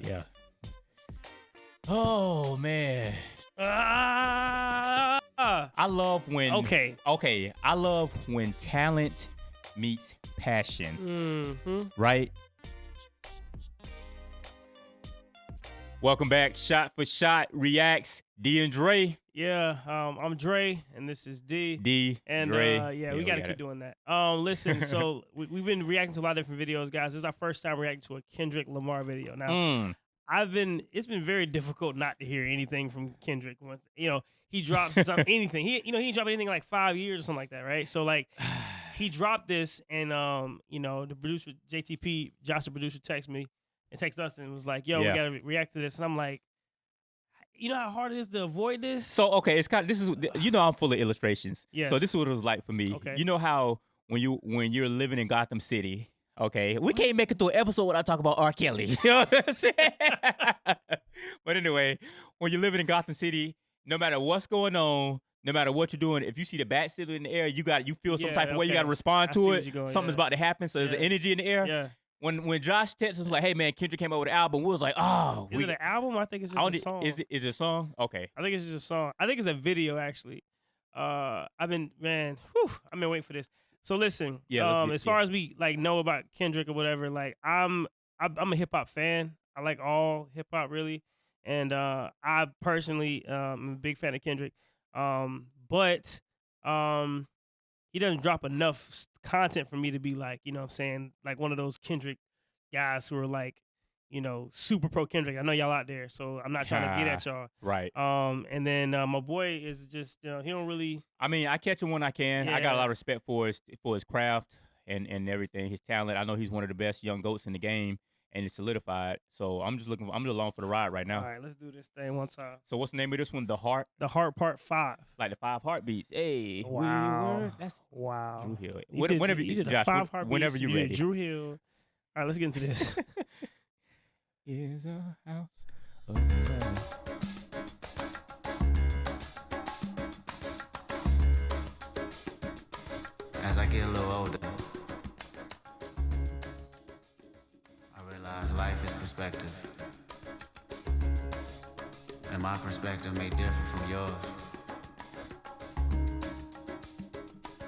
Yeah. Oh man. Ah! I love when Okay. I love when talent meets passion. Right? Welcome back. Shot for Shot Reacts. D and Dre. Yeah, I'm Dre, and this is D. D. And Dre. yeah, we gotta keep doing that. Listen, so we've been reacting to a lot of different videos, guys. This is our first time reacting to a Kendrick Lamar video. Now, it's been very difficult not to hear anything from Kendrick once, he drops anything. He didn't drop anything in like 5 years or something like that, right? So like he dropped this, and the producer JTP, Josh, the producer, texted us and was like, yo, we gotta react to this. And I'm like, you know how hard it is to avoid this? So okay, it's this is I'm full of illustrations. Yes. So this is what it was like for me. Okay. You know how when you're living in Gotham City, okay, we can't make it to an episode without talking about R. Kelly. You know what I'm saying? But anyway, when you're living in Gotham City, no matter what's going on, no matter what you're doing, if you see the bat still in the air, you feel some type of way. You got to respond to it. Something's about to happen. So there's an energy in the air. Yeah. When Josh texted us like, hey man, Kendrick came out with an album, we was like, oh. Is it an album? I think it's just a song. Is it a song? Okay. I think it's just a song. I think it's a video actually. I've been waiting for this. So listen, as far as we like know about Kendrick or whatever, like I'm a hip hop fan. I like all hip hop really, and I personally am a big fan of Kendrick. But he doesn't drop enough content for me to be like, you know what I'm saying, like one of those Kendrick guys who are like, super pro Kendrick. I know y'all out there, so I'm not trying to get at y'all. Right. And then my boy is just, he don't really. I mean, I catch him when I can. Yeah. I got a lot of respect for his craft and everything, his talent. I know he's one of the best young goats in the game, and it's solidified. So I'm just along for the ride right now. All right, let's do this thing one time. So what's the name of this one? The Heart? The Heart Part 5. Like the 5 heartbeats. Hey. Wow. That's wow. Drew Hill. Whenever you're ready. Drew Hill. All right, let's get into this. Is a house of love. As I get a little older, I realize life is perspective. And my perspective may differ from yours.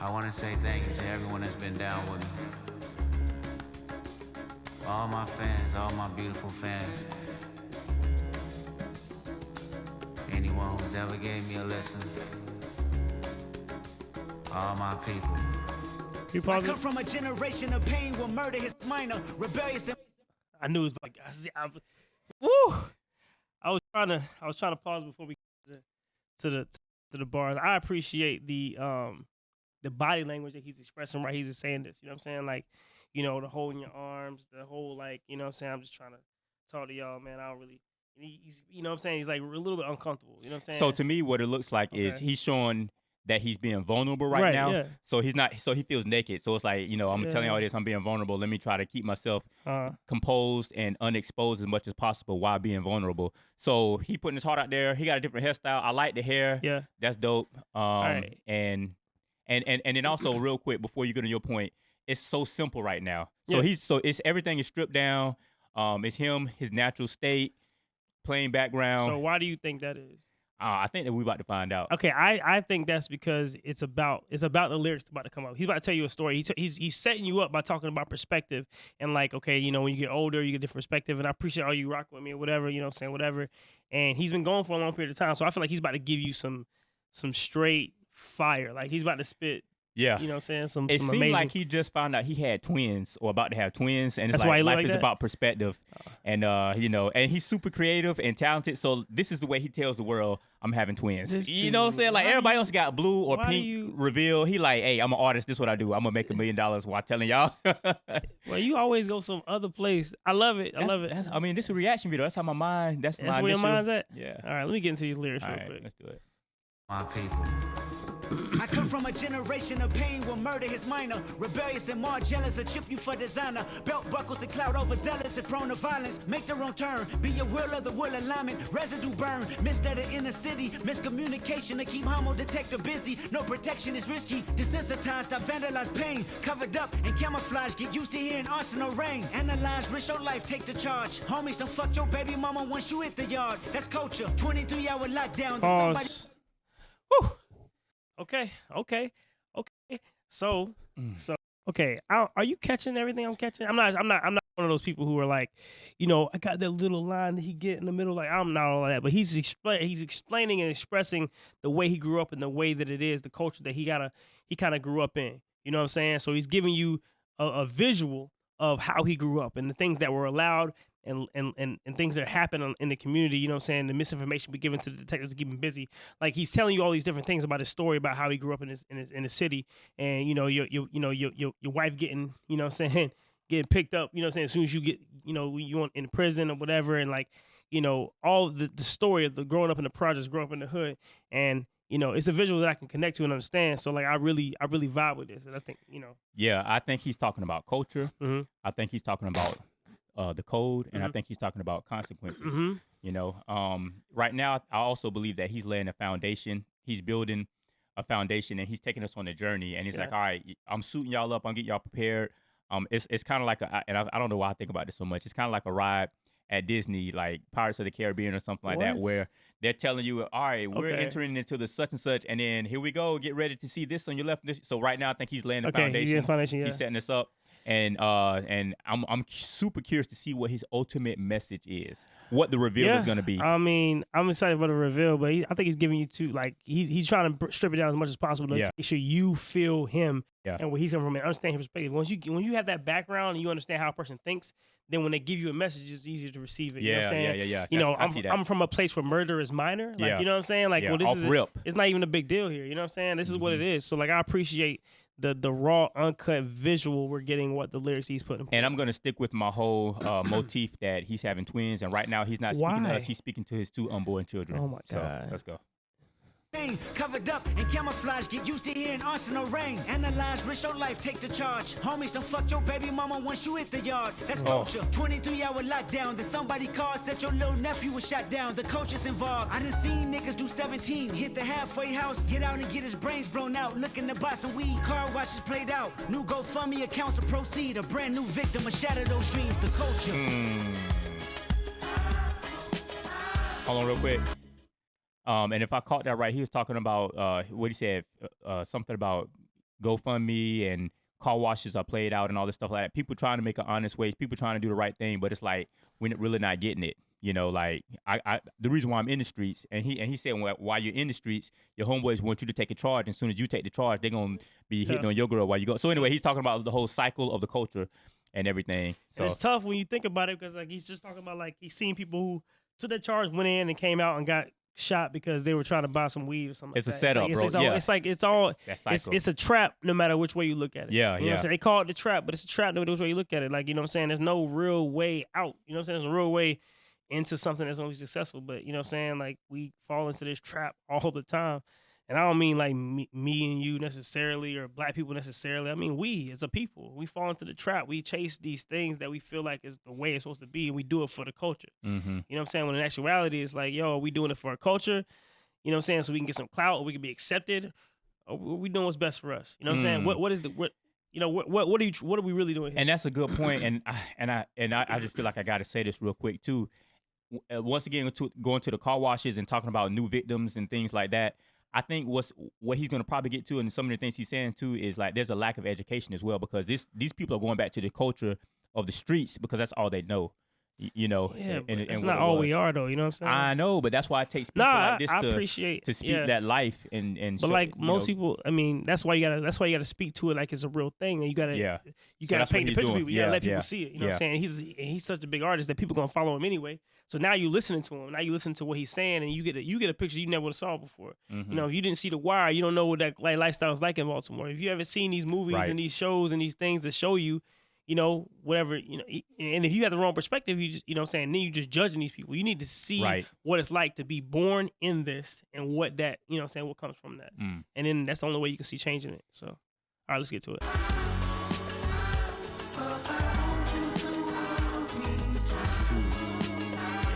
I want to say thank you to everyone that's been down with me. All my fans, all my beautiful fans. Anyone who's ever gave me a listen. All my people. I come from a generation of pain where murder is minor, rebellious and I knew it was like, I was trying to pause before we get to the bars. I appreciate the body language that he's expressing, right? He's just saying this, you know what I'm saying? Like, the holding your arms, the whole, like, you know what I'm saying? I'm just trying to talk to y'all, man. I don't really, he's, you know what I'm saying? He's like a little bit uncomfortable, you know what I'm saying? So to me, what it looks like is he's showing that he's being vulnerable right now. Yeah. So he feels naked. So it's like, I'm telling you all this, I'm being vulnerable. Let me try to keep myself composed and unexposed as much as possible while being vulnerable. So he putting his heart out there. He got a different hairstyle. I like the hair. Yeah. That's dope. And then also real quick before you get to your point, it's so simple right now. So it's everything is stripped down. It's him, his natural state, plain background. So why do you think that is? I think that we're about to find out. Okay, I think that's because it's about the lyrics about to come up. He's about to tell you a story. He's setting you up by talking about perspective and like, okay, when you get older, you get different perspective. And I appreciate all you rock with me or whatever, you know what I'm saying, whatever. And he's been going for a long period of time, so I feel like he's about to give you some straight fire. Like he's about to spit. Yeah. You know what I'm saying? It seemed amazing. like he just found out he had twins or about to have twins. And it's that's why like life is about perspective. And, and he's super creative and talented. So this is the way he tells the world, I'm having twins. You know what I'm saying? Like everybody else got blue or pink reveal. He like, hey, I'm an artist. This is what I do. I'm going to make $1 million while telling y'all. Well, you always go some other place. I love it. I love it. I mean, this is a reaction video. That's how my mind, that's where your mind's at? Yeah. All right, let me get into these lyrics real quick. Let's do it. My people. I come from a generation of pain where murder is minor. Rebellious and more jealous, a chip you for designer. Belt buckles to cloud overzealous and prone to violence. Make their own turn, be your will of the will alignment. Residue burn, missed at the inner city. Miscommunication to keep homo detector busy. No protection is risky. Desensitized, I vandalize pain. Covered up and camouflage, get used to hearing arsenal rain. Analyze, risk your life, take the charge. Homies, don't fuck your baby mama once you hit the yard. That's culture, 23-hour lockdown. Pause. Whew. Okay. So, okay. Are you catching everything I'm catching? I'm not one of those people who are like, you know, I got that little line that he get in the middle. Like, I'm not all of that. But he's explaining and expressing the way he grew up and the way that it is, the culture that he kind of grew up in. You know what I'm saying? So he's giving you a visual of how he grew up and the things that were allowed and things that happen in the community, you know what I'm saying? The misinformation be given to the detectives to keep him busy. Like, he's telling you all these different things about his story, about how he grew up in the city, and you know your wife getting, you know what I'm saying, getting picked up, you know what I'm saying, as soon as you get, you know, you in prison or whatever, and like, you know, all the story of the growing up in the projects, growing up in the hood, and you know, it's a visual that I can connect to and understand. So like, I really vibe with this, and I think, you know. Yeah, I think he's talking about culture. Mm-hmm. I think he's talking about the code, and I think he's talking about consequences. Mm-hmm. You know, right now, I also believe that he's laying a foundation. He's building a foundation, and he's taking us on a journey. And he's like, all right, I'm suiting y'all up. I'm getting y'all prepared. It's kind of like I don't know why I think about this so much. It's kind of like a ride at Disney, like Pirates of the Caribbean or something like that, where they're telling you, all right, we're entering into the such and such, and then here we go, get ready to see this on your left. So right now, I think he's laying the foundation. He's setting us up. And I'm super curious to see what his ultimate message is, what the reveal is going to be. I mean, I'm excited for the reveal, but I think he's giving you he's trying to strip it down as much as possible to make sure you feel him and where he's coming from and understand his perspective. When you have that background and you understand how a person thinks, then when they give you a message, it's easier to receive it. You know what I'm saying? Yeah. You know, I'm from a place where murder is minor. Like, you know what I'm saying? Like, well, this is it's not even a big deal here. You know what I'm saying? This is what it is. So like, I appreciate the raw, uncut visual we're getting, what the lyrics he's putting. And I'm gonna stick with my whole motif that he's having twins, and right now he's not speaking to us; he's speaking to his 2 unborn children. Oh my God! So, let's go. Covered up and camouflage, get used to hearing arsenal rain. Analyze, risk your life, take the charge. Homies, don't fuck your baby mama once you hit the yard. That's culture. 23-hour lockdown. Then somebody called, said your little nephew was shot down. The culture's involved. I done seen niggas do 17, hit the halfway house, get out and get his brains blown out. Looking to buy some weed, car washes played out. New GoFundMe accounts to proceed. A brand new victim, a shatter those dreams. The culture. Hold on real quick. And if I caught that right, he was talking about what he said, something about GoFundMe and car washes are played out and all this stuff like that. People trying to make an honest wage, people trying to do the right thing, but it's like we're really not getting it. You know, like I the reason why I'm in the streets, and he said while you're in the streets, your homeboys want you to take a charge. And as soon as you take the charge, they're gonna be hitting on your girl while you go. So anyway, he's talking about the whole cycle of the culture and everything. So and it's tough when you think about it, because like he's just talking about like he's seen people who took their charge, went in and came out and got shot because they were trying to buy some weed or something. It's a setup, bro. It's a trap no matter which way you look at it. Yeah, you know what I'm saying? They call it the trap, but it's a trap no matter which way you look at it. Like, you know what I'm saying? There's no real way out. You know what I'm saying? There's a real way into something that's always successful, but you know what I'm saying? Like, we fall into this trap all the time. And I don't mean like me and you necessarily, or black people necessarily. I mean, we as a people, we fall into the trap. We chase these things that we feel like is the way it's supposed to be, and we do it for the culture. Mm-hmm. You know what I'm saying? When in actuality, it's like, yo, are we doing it for our culture? You know what I'm saying? So we can get some clout, or we can be accepted, or we doing what's best for us. You know what I'm saying? What are we really doing here? And that's a good point. And I just feel like I got to say this real quick too. Once again, going to the car washes and talking about new victims and things like that. I think what he's going to probably get to, and some of the things he's saying too, is like there's a lack of education as well, because these people are going back to the culture of the streets because that's all they know. You know, yeah, and it's not all we are though. You know what I'm saying? I know, but that's why it takes people like this to speak that life and. But show, like most people, I mean, that's why you gotta speak to it like it's a real thing, and you gotta paint the picture for people. You gotta let people see it. You know what I'm saying? He's such a big artist that people gonna follow him anyway. So now you listening to him. Now you listen to what he's saying, and you get a picture you never would have saw before. Mm-hmm. You know, if you didn't see The Wire, you don't know what that lifestyle is like in Baltimore. If you haven't seen these movies and these shows and these things that show you. whatever, and if you have the wrong perspective, you just, what I'm saying, then you just judging these people. You need to see what it's like to be born in this and what that, what I'm saying, what comes from that. And then that's the only way you can see changing it. So, all right, let's get to it.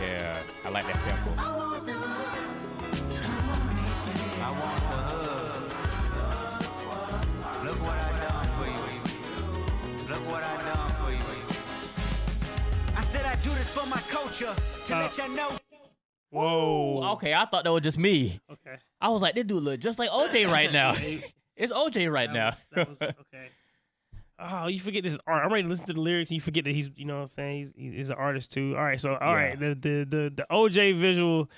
Yeah, I like that sample. I want the hug. Look what I done for you. Look what I done for you. I said I do this for my culture to let y'all know. Whoa. Okay, I thought that was just me. Okay. I was like, this dude look just like OJ right now. It's OJ right now. That was okay. Oh, you forget this art. I'm ready to listen to the lyrics and you forget that he's, what I'm saying, he's an artist too. All right, so right, the OJ visual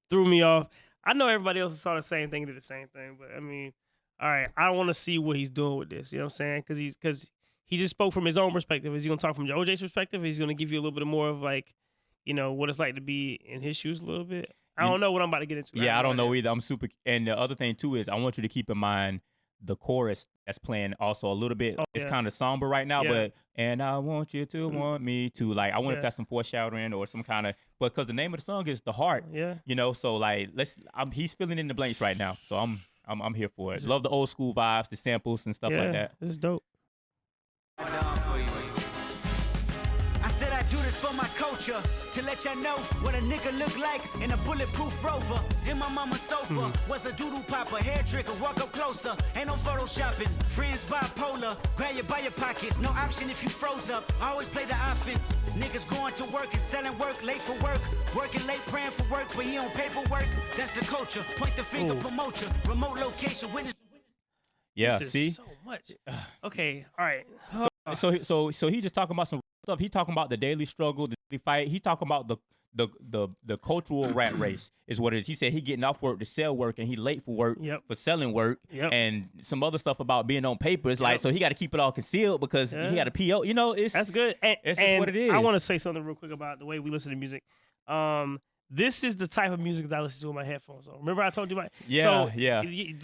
threw me off. I know everybody else saw the same thing, did the same thing, but I mean, all right, I want to see what he's doing with this. You know what I'm saying? Because he just spoke from his own perspective. Is he gonna talk from OJ's perspective? He's gonna give you a little bit more of like, what it's like to be in his shoes a little bit. I don't know what I'm about to get into. Yeah, I don't know either. I'm super. And the other thing too is I want you to keep in mind the chorus that's playing also a little bit. It's kind of somber right now, but and I want you to want me to, like, I wonder if that's some foreshadowing or some kind of, but because the name of the song is The Heart. Yeah. So like he's filling in the blanks right now. So I'm here for it. Love the old school vibes, the samples and stuff like that. This is dope. I said I do this for my culture to let y'all know what a nigga look like in a bulletproof Rover. In my mama's sofa was a doodle popper, hair trigger, walk up closer. Ain't no photoshopping, friends bipolar. Grab you by your pockets, no option if you froze up. I always play the offense. Niggas going to work and selling work, late for work. Working late, praying for work, but he on paperwork. That's the culture. Point the finger, promote you. Remote location, witness. Yeah, this see? Is so much. Okay, all right. So he just talking about some stuff. He talking about the daily struggle, the daily fight. He talking about the cultural rat race is what it is. He said he getting off work to sell work and he late for work for selling work and some other stuff about being on paper. It's like, so he got to keep it all concealed because he got a PO. That's good. It's just what it is. I want to say something real quick about the way we listen to music. This is the type of music that I listen to with my headphones on. Remember I told you about?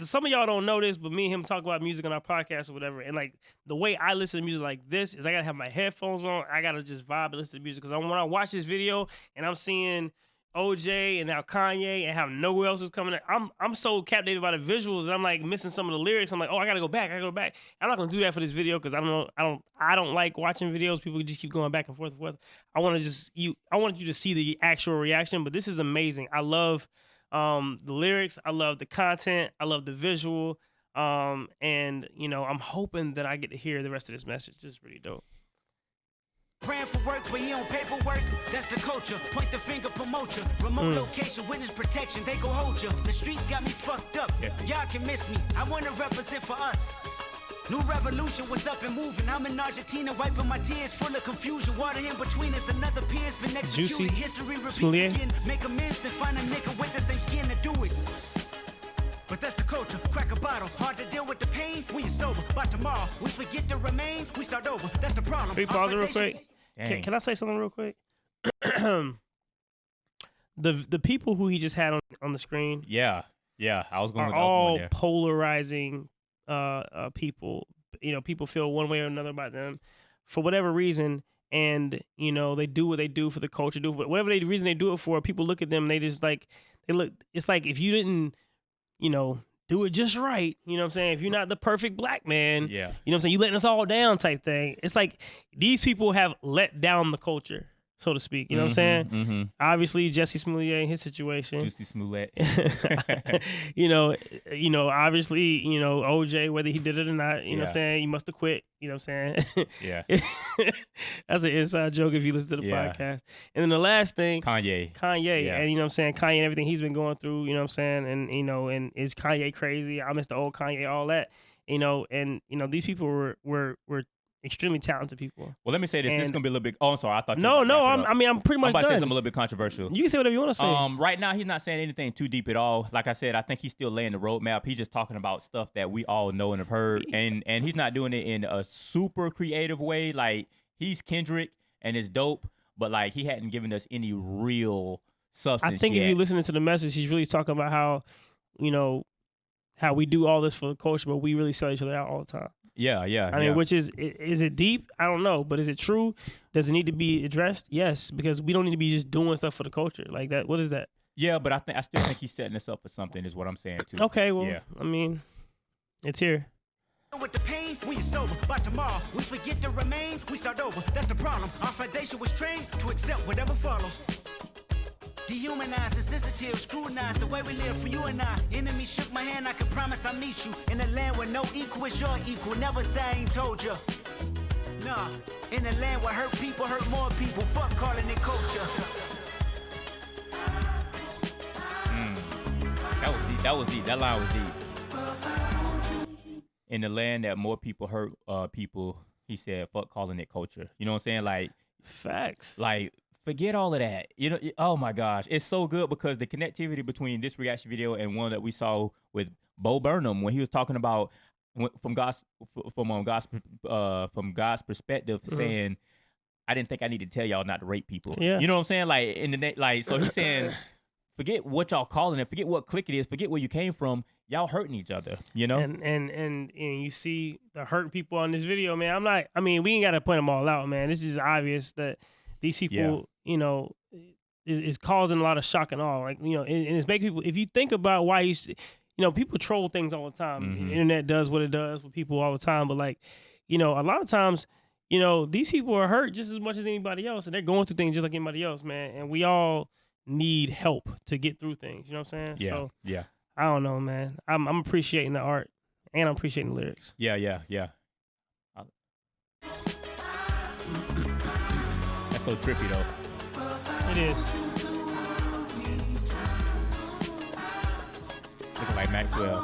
Some of y'all don't know this, but me and him talk about music on our podcast or whatever. And like the way I listen to music like this is I gotta have my headphones on. I gotta just vibe and listen to music because when I watch this video and I'm seeing OJ and now Kanye and how nowhere else is coming. I'm so captivated by the visuals and I'm like missing some of the lyrics. I'm like, I gotta go back. I'm not gonna do that for this video because I don't like watching videos. People just keep going back and forth. I wanted you to see the actual reaction, but this is amazing. I love the lyrics. I love the content. I love the visual. And I'm hoping that I get to hear the rest of this message. This is pretty dope. Praying for work, but he on paperwork. That's the culture. Point the finger, promote you. Remote location, witness protection. They go hold you. The streets got me fucked up. Y'all can miss me. I want to represent for us. New revolution was up and moving. I'm in Argentina, wiping my tears, full of confusion. Water in between us, another peer's been executed. Juicy. History repeats Smoulier. again. Make amends, then find a nigga with the same skin to do it. But that's the culture. Crack a bottle. Hard to deal with the pain when you're sober. By tomorrow, we forget the remains. We start over. That's the problem. Can we pause it real quick? Can I say something real quick? The people who he just had on the screen. Yeah. I was going. Are all polarizing people. People feel one way or another about them for whatever reason, and they do what they do for the culture. Do whatever reason they do it for. People look at them. They just like they look. It's like if you didn't, do it just right. You know what I'm saying? If you're not the perfect black man, you know what I'm saying? You letting us all down type thing. It's like these people have let down the culture, so to speak. You know what I'm saying? Mm-hmm. Obviously, Jesse Smoulier in his situation. Juicy Smollett. Obviously, OJ, whether he did it or not, you know what I'm saying? He must have quit. You know what I'm saying? Yeah. That's an inside joke if you listen to the podcast. And then the last thing. Kanye. Yeah. And you know what I'm saying? Kanye and everything he's been going through, you know what I'm saying? And, and is Kanye crazy? I miss the old Kanye, all that. These people were extremely talented people. Well, let me say this. This is going to be a little bit... Oh, I'm sorry. I thought you I'm pretty much done. I'm about to say something a little bit controversial. You can say whatever you want to say. Right now, he's not saying anything too deep at all. Like I said, I think he's still laying the roadmap. He's just talking about stuff that we all know and have heard. And he's not doing it in a super creative way. Like, he's Kendrick and it's dope. But, like, he hadn't given us any real substance I think yet. If you listen to the message, he's really talking about how, how we do all this for the culture, but we really sell each other out all the time. Yeah. I mean, which is it deep? I don't know, but is it true? Does it need to be addressed? Yes, because we don't need to be just doing stuff for the culture like that. What is that? Yeah, but I still think he's setting us up for something. Is what I'm saying too. Okay, well, I mean, it's here. With the pain, when you're sober, by tomorrow, we forget the remains, we start over. That's the problem. Our foundation was trained to accept whatever follows. Dehumanized, insensitive, scrutinized the way we live for you and I. Enemy shook my hand, I can promise I'll meet you in a land where no equal is your equal. Never say I ain't told you. Nah, in a land where hurt people hurt more people. Fuck calling it culture. That was deep. That line was deep. In the land that more people hurt people, he said, fuck calling it culture. You know what I'm saying? Like, facts. Like, forget all of that. You know, oh my gosh. It's so good because the connectivity between this reaction video and one that we saw with Bo Burnham when he was talking about from God's perspective, saying, I didn't think I need to tell y'all not to rape people. Yeah. You know what I'm saying? Like in the like, so he's saying, forget what y'all calling it, forget what clique it is, forget where you came from. Y'all hurting each other, you know? And you see the hurt people on this video, man. We ain't gotta point them all out, man. This is obvious that these people, you know, is causing a lot of shock and awe. Like, you know, and it's making people, if you think about why you know, people troll things all the time. The internet does what it does with people all the time. But like, you know, a lot of times, you know, these people are hurt just as much as anybody else, and they're going through things just like anybody else, man. And we all need help to get through things. You know what I'm saying? Yeah. So, yeah. I don't know, man. I'm appreciating the art, and I'm appreciating the lyrics. Yeah. That's so trippy, though. It is. Looking like Maxwell.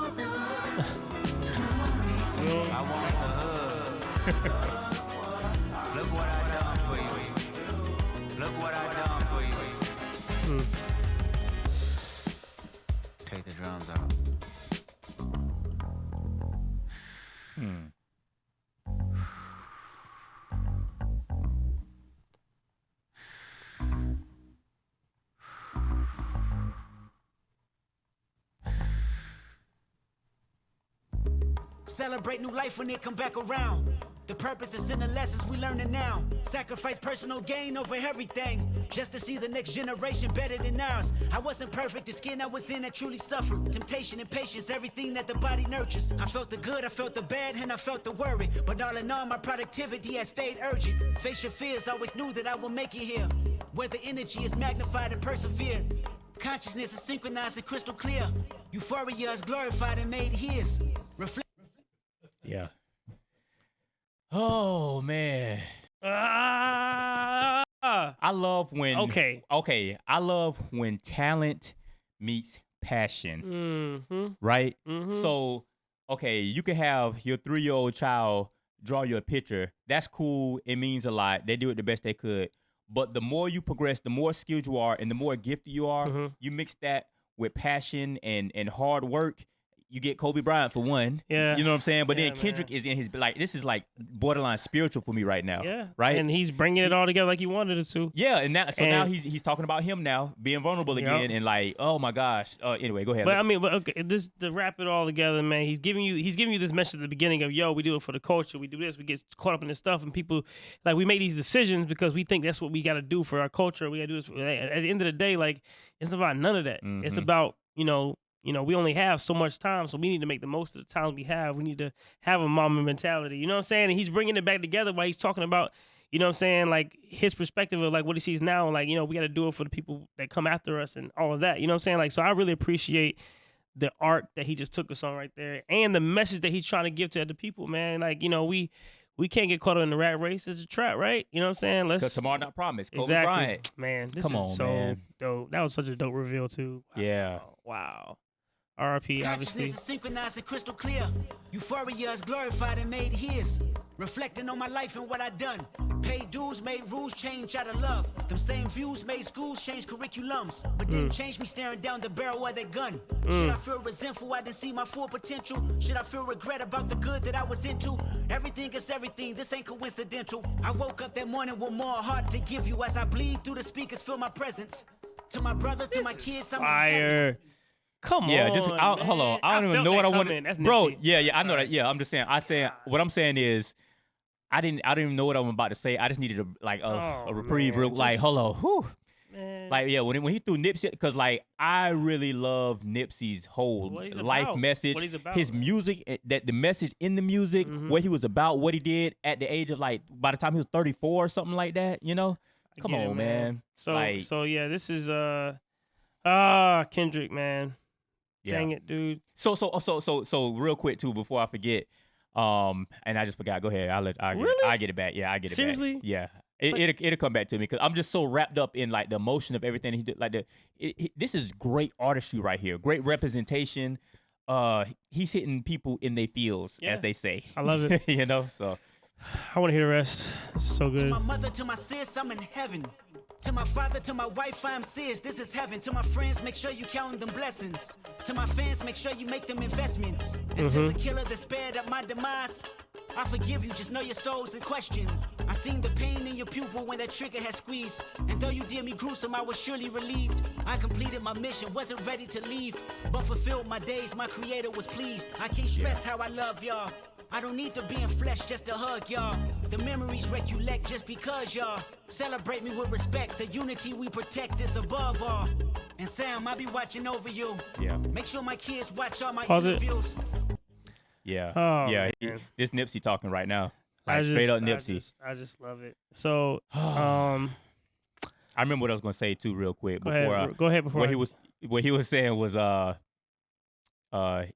I want the hug. Look what I done for you. Look what I done for you. Take the drums out. Celebrate new life when it come back around. The purpose is in the lessons we learning now. Sacrifice personal gain over everything, just to see the next generation better than ours. I wasn't perfect, the skin I was in that truly suffered. Temptation and patience, everything that the body nurtures. I felt the good, I felt the bad, and I felt the worry. But all in all, my productivity has stayed urgent. Face your fears, always knew that I would make it here. Where the energy is magnified and persevered. Consciousness is synchronized and crystal clear. Euphoria is glorified and made his. Yeah. Oh man. I love when Okay. I love when talent meets passion. Right? So, okay, you can have your 3-year-old child draw you a picture. That's cool. It means a lot. They do it the best they could. But the more you progress, the more skilled you are and the more gifted you are, you mix that with passion and hard work. You get Kobe Bryant for one. Yeah. You know what I'm saying? But then Kendrick is in his, like, this is like borderline spiritual for me right now. Yeah. Right? And he's bringing it all together like he wanted it to. Yeah. And now he's talking about him now, being vulnerable again and like, oh my gosh. Anyway, go ahead. But okay, this to wrap it all together, man, he's giving you this message at the beginning of, yo, we do it for the culture. We do this. We get caught up in this stuff. And people, like, we make these decisions because we think that's what we got to do for our culture. We got to do this. At the end of the day, like, it's about none of that. It's about, you know, we only have so much time, so we need to make the most of the time we have. We need to have a mama mentality. You know what I'm saying? And he's bringing it back together while he's talking about, you know what I'm saying, like his perspective of like what he sees now. Like, you know, we got to do it for the people that come after us and all of that. You know what I'm saying? Like, so I really appreciate the art that he just took us on right there and the message that he's trying to give to the people, man. Like, you know, we can't get caught up in the rat race. It's a trap, right? You know what I'm saying? Because tomorrow not promised. Kobe exactly. Bryant. Man, this is so dope. That was such a dope reveal, too. Wow. Yeah. Wow. RIP, obviously. Consciousness is synchronized and crystal clear. Euphoria is glorified and made his. Reflecting on my life and what I done. Paid dues, made rules change out of love. Them same views made schools change curriculums. But didn't change me staring down the barrel of that gun. Should I feel resentful I didn't see my full potential? Should I feel regret about the good that I was into? Everything is everything, this ain't coincidental. I woke up that morning with more heart to give you. As I bleed through the speakers, feel my presence. To my brother, to my kids, I'm fire. Come on, just hold on. I don't even know what I want. Bro, I know that. Yeah, I'm just saying. What I'm saying is, I didn't even know what I'm about to say. I just needed a reprieve. Like, hold on. Whew. Man. Like, yeah, when he threw Nipsey, because like I really love Nipsey's whole life message, his music, that the message in the music, what he was about, what he did at the age of like, by the time he was 34 or something like that, you know. Come on, man. So yeah, this is Kendrick, man. Yeah. Dang it, dude. So real quick too, before I forget, and I just forgot. Go ahead. I get it back. Yeah, I get it Seriously? back. Yeah. It'll come back to me because I'm just so wrapped up in like the emotion of everything he did. Like this is great artistry right here. Great representation. He's hitting people in their feels, as they say. I love it. You know, so I want to hear the rest. This is so good. To my mother, to my sis, I'm in heaven. To my father, to my wife, I'm serious. This is heaven. To my friends, make sure you count them blessings. To my fans, make sure you make them investments. And to the killer that spared up my demise, I forgive you, just know your soul's in question. I seen the pain in your pupil when that trigger had squeezed. And though you did me gruesome, I was surely relieved. I completed my mission, wasn't ready to leave, but fulfilled my days, my creator was pleased. I can't stress how I love y'all. I don't need to be in flesh just to hug y'all. The memories recollect just because y'all celebrate me with respect. The unity we protect is above all. And Sam, I'll be watching over you. Yeah. Make sure my kids watch all my Pause it. interviews. Yeah. Oh, yeah. man. This Nipsey talking right now. Like straight up Nipsey. I just love it. So, I remember what I was gonna say too, real quick. Go ahead. What he was saying was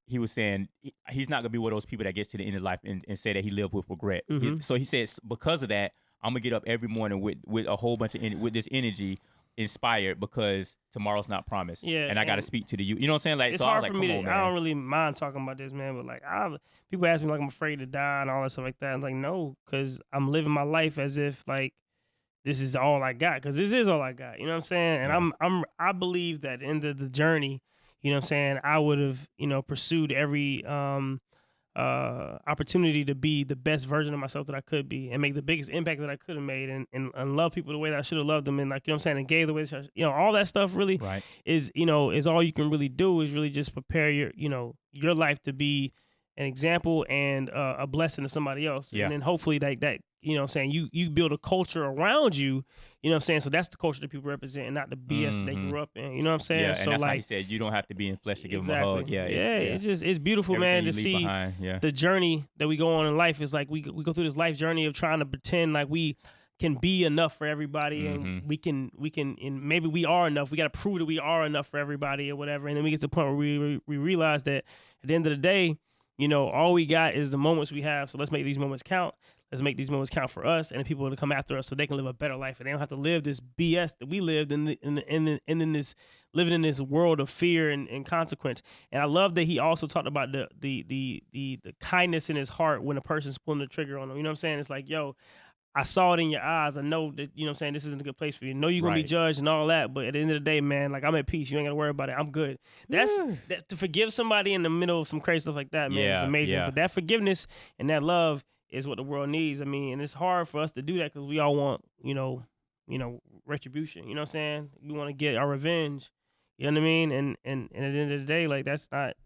he was saying he's not gonna be one of those people that gets to the end of life and say that he lived with regret. So he says because of that, I'm gonna get up every morning with a whole bunch of with this energy, inspired, because tomorrow's not promised. Yeah, and I got to speak to the youth. You know what I'm saying? Like, it's so hard I was like, for me come to. on, man. I don't really mind talking about this, man. But like, people ask me like I'm afraid to die and all that stuff like that. I'm like, no, because I'm living my life as if like this is all I got. Because this is all I got. You know what I'm saying? And I believe that in the journey, you know what I'm saying, I would have, pursued every opportunity to be the best version of myself that I could be and make the biggest impact that I could have made and love people the way that I should have loved them, and like, you know what I'm saying, and gave the way that all that stuff really is, is all you can really do, is really just prepare your life to be an example and a blessing to somebody else. Yeah. And then hopefully that you know what I'm saying, you build a culture around you, you know what I'm saying? So that's the culture that people represent and not the BS that they grew up in. You know what I'm saying? Yeah, so and that's like how he said, you don't have to be in flesh to give them a hug. Yeah, it's beautiful, everything man, to see the journey that we go on in life. Is like we go through this life journey of trying to pretend like we can be enough for everybody, and we can and maybe we are enough. We got to prove that we are enough for everybody or whatever. And then we get to the point where we realize that at the end of the day, all we got is the moments we have. So let's make these moments count. Let's make these moments count for us and the people that come after us, so they can live a better life and they don't have to live this BS that we lived in this living in this world of fear and consequence. And I love that he also talked about the kindness in his heart when a person's pulling the trigger on him. You know what I'm saying? It's like, yo, I saw it in your eyes. I know that, you know what I'm saying, this isn't a good place for you. I know you're going to be judged and all that, but at the end of the day, man, like, I'm at peace. You ain't got to worry about it. I'm good. That to forgive somebody in the middle of some crazy stuff like that, man, is amazing. Yeah. But that forgiveness and that love is what the world needs. I mean, and it's hard for us to do that because we all want, retribution. You know what I'm saying? We want to get our revenge. You know what I mean? And at the end of the day, like, that's not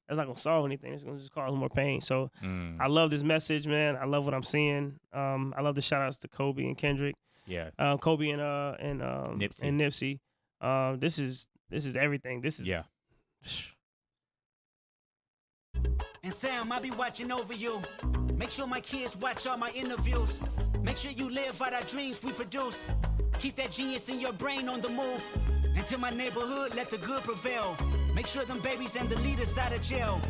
that's not gonna solve anything. It's gonna just cause more pain. So I love this message, man. I love what I'm seeing. I love the shout outs to Kobe and Kendrick. Yeah. Kobe and Nipsey. This is everything. This is And Sam, I'll be watching over you. Make sure my kids watch all my interviews. Make sure you live out our dreams we produce. Keep that genius in your brain on the move. And to my neighborhood, let the good prevail. Make sure them babies and the leaders out of jail.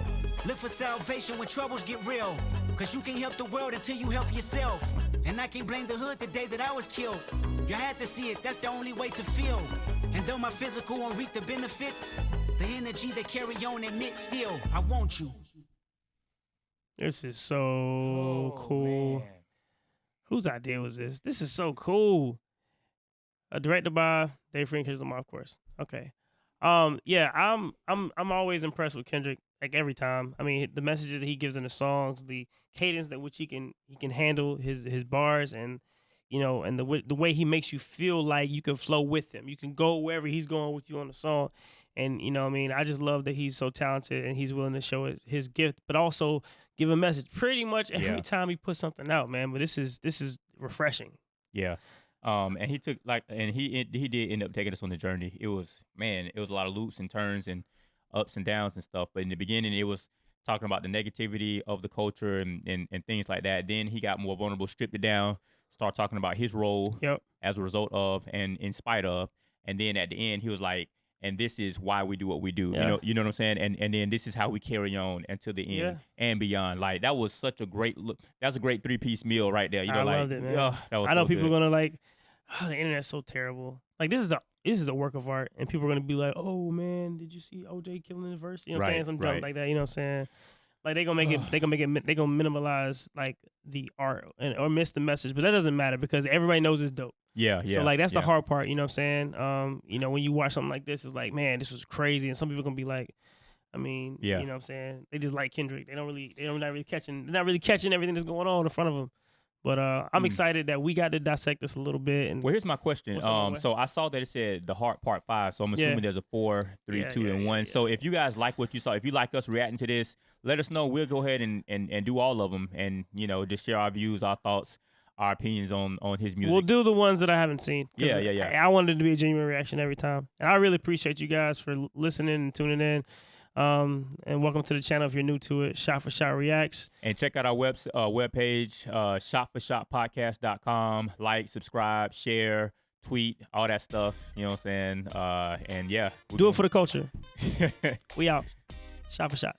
Look for salvation when troubles get real. Cause you can't help the world until you help yourself. And I can't blame the hood the day that I was killed. You had to see it, that's the only way to feel. And though my physical won't reap the benefits, the energy they carry on admit still, I want you. This is so cool. Man. Whose idea was this? This is so cool. Directed by Dave Free and Kendrick Lamar, of course. Okay. Yeah, I'm always impressed with Kendrick, like, every time. I mean, the messages that he gives in the songs, the cadence that which he can handle his bars, and you know, and the way he makes you feel like you can flow with him. You can go wherever he's going with you on the song. And, you know what I mean, I just love that he's so talented and he's willing to show his gift, but also give a message pretty much every time he puts something out, man. But this is refreshing. Yeah. And he took he did end up taking us on the journey. It was a lot of loops and turns and ups and downs and stuff. But in the beginning, it was talking about the negativity of the culture and things like that. Then he got more vulnerable, stripped it down, started talking about his role as a result of and in spite of. And then at the end, he was like, and this is why we do what we do. Yeah. You know what I'm saying? And then this is how we carry on until the end and beyond. Like, that was such a great look. That was a great 3-piece meal right there. You know, I loved it, man. That was I know so people good. are gonna like, oh, the internet's so terrible. Like, this is a work of art, and people are gonna be like, oh man, did you see OJ killing his verse? You know what I'm saying? Some junk like that. You know what I'm saying? Like, they gonna minimalize like the art or miss the message, but that doesn't matter because everybody knows it's dope. Yeah. So like that's the hard part, you know what I'm saying? You know, when you watch something like this, it's like, man, this was crazy, and some people gonna be like, I mean, you know what I'm saying? They just like Kendrick. They're not really catching everything that's going on in front of them. But I'm excited that we got to dissect this a little bit. And well, here's my question. So I saw that it said the heart part 5. So I'm assuming there's a 4, 3, 2, and 1. So if you guys like what you saw, if you like us reacting to this, let us know. We'll go ahead and do all of them, and just share our views, our thoughts, our opinions on his music. We'll do the ones that I haven't seen. Yeah. I wanted it to be a genuine reaction every time, and I really appreciate you guys for listening and tuning in. And welcome to the channel if you're new to it. Shot for Shot Reacts. And check out our webpage, shotforshottpodcast.com. Like, subscribe, share, tweet, all that stuff. You know what I'm saying? And yeah. Do it for the culture. We out. Shot for Shot.